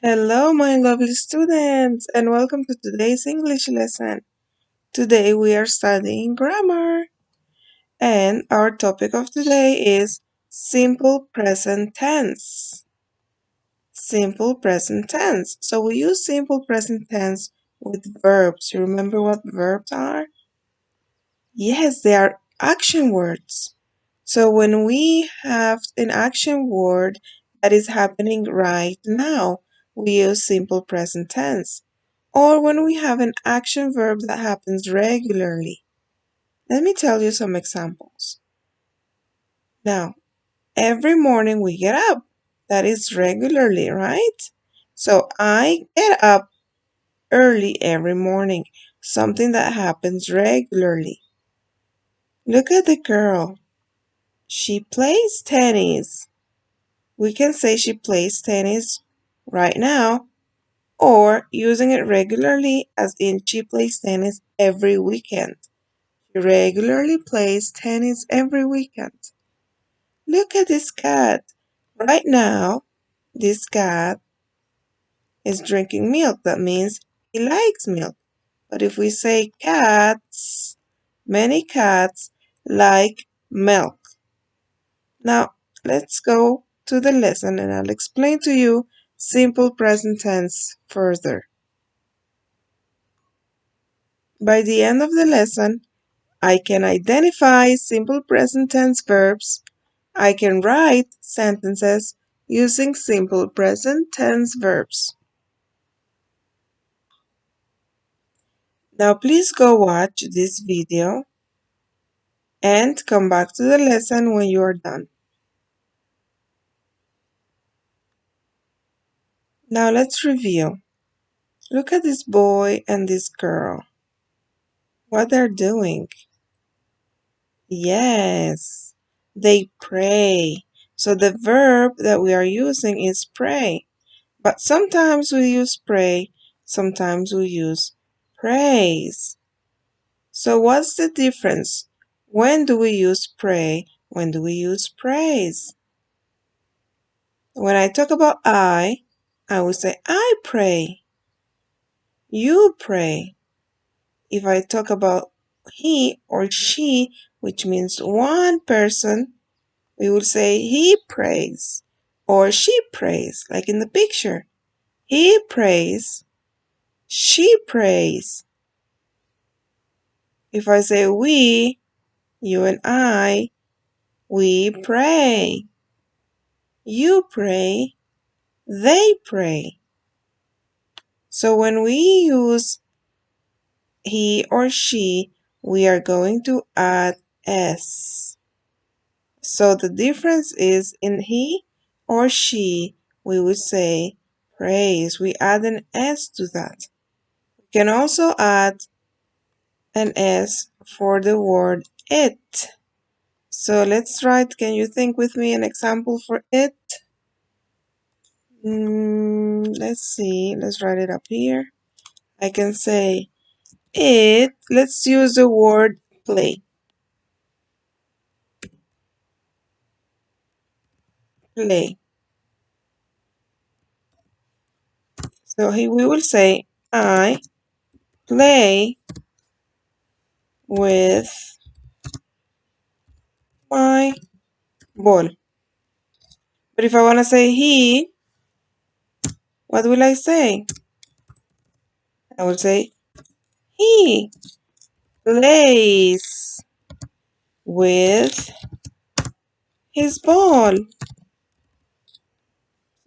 Hello, my lovely students, and welcome to today's English lesson. Today we are studying grammar, and our topic of today is simple present tense. Simple present tense. So we use simple present tense with verbs. You remember what verbs are? Yes, they are action words. So when we have an action word that is happening right now, we use simple present tense. Or when we have an action verb that happens regularly. Let me tell you some examples. Now, every morning we get up. That is regularly, right? So I get up early every morning, something that happens regularly. Look at the girl. She plays tennis. We can say she plays tennis right now, or using it regularly as in she plays tennis every weekend. She regularly plays tennis every weekend. Look at this cat. Right now, this cat is drinking milk. That means he likes milk. But if we say cats, many cats like milk. Now, let's go to the lesson and I'll explain to you simple present tense further. By the end of the lesson, I can identify simple present tense verbs. I can write sentences using simple present tense verbs. Now please go watch this video and come back to the lesson when you are done. Now let's review. Look at this boy and this girl. What they're doing. Yes, they pray. So the verb that we are using is pray. But sometimes we use pray, sometimes we use praise. So what's the difference? When do we use pray? When do we use praise? When I talk about I will say I pray. You pray. If I talk about he or she, which means one person, we will say he prays or she prays, like in the picture. He prays, she prays. If I say we, you and I, we pray. You pray, they pray. So when we use he or she, we are going to add s. So the difference is in he or she, we would say praise. We add an s to that. We can also add an s for the word it. So let's write, can you think with me an example for it? Let's see, let's write it up here. I can say let's use the word play. Play. So here we will say, I play with my ball. But if I want to say he, what will I say? I will say, he plays with his ball.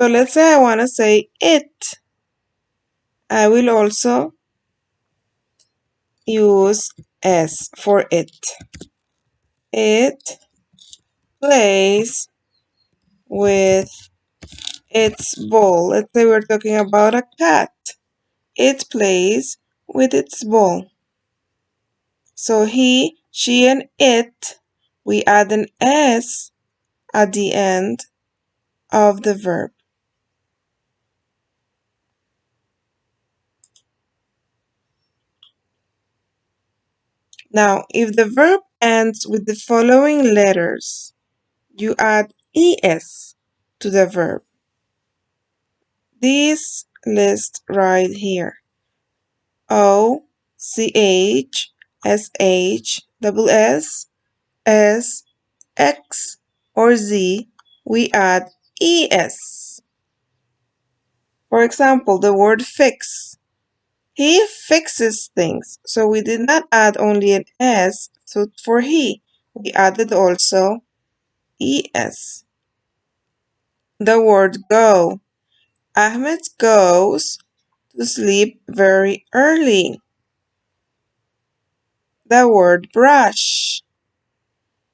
So let's say I want to say it. I will also use S for it. It plays with its ball. Let's say we're talking about a cat. It plays with its ball. So he, she, and it, we add an S at the end of the verb. Now, if the verb ends with the following letters, you add ES to the verb. this list right here. O, CH, SH, double S, X, or Z, we add ES. For example, the word fix. He fixes things. So we did not add only an S for he. We added also ES. The word go. Ahmed goes to sleep very early. The word brush.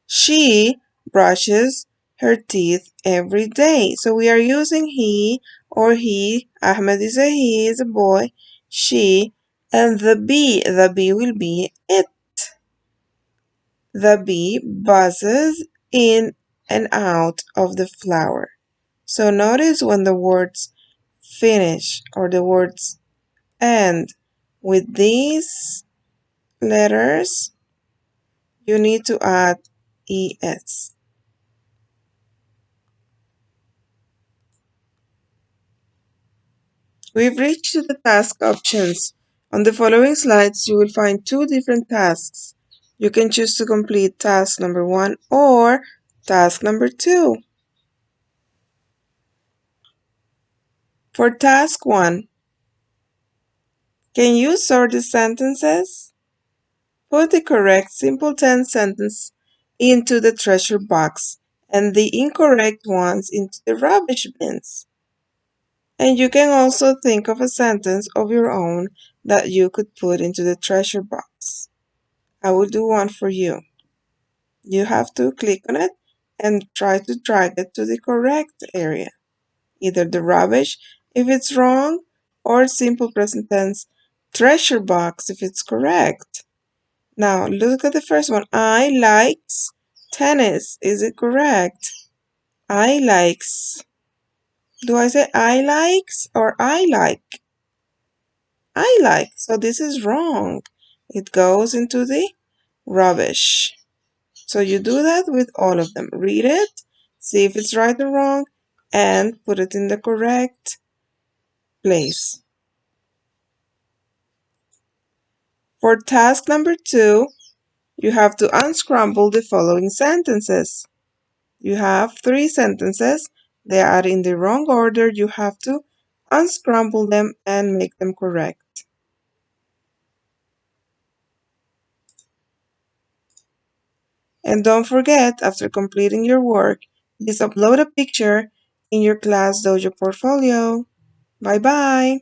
She brushes her teeth every day. So we are using he or he. Ahmed is a he, is a boy. She and the bee. The bee will be it. The bee buzzes in and out of the flower. So notice when the words finish or the words end with these letters, you need to add es. We've reached the task options. On the following slides, you will find two different tasks. You can choose to complete task number 1 or task number 2. For task 1, can you sort the sentences? Put the correct simple tense sentence into the treasure box and the incorrect ones into the rubbish bins. And you can also think of a sentence of your own that you could put into the treasure box. I will do one for you. You have to click on it and try to drag it to the correct area. Either the rubbish if it's wrong or simple present tense treasure box if it's correct. Now look at the first one. I likes tennis. Is it correct? I likes. Do I say I likes or I like? I like. So this is wrong. It goes into the rubbish. So you do that with all of them. Read it, see if it's right or wrong, and put it in the correct place. For task number 2, you have to unscramble the following sentences. You have 3 sentences. They are in the wrong order. You have to unscramble them and make them correct. And don't forget, after completing your work, please upload a picture in your Class Dojo portfolio. Bye-bye.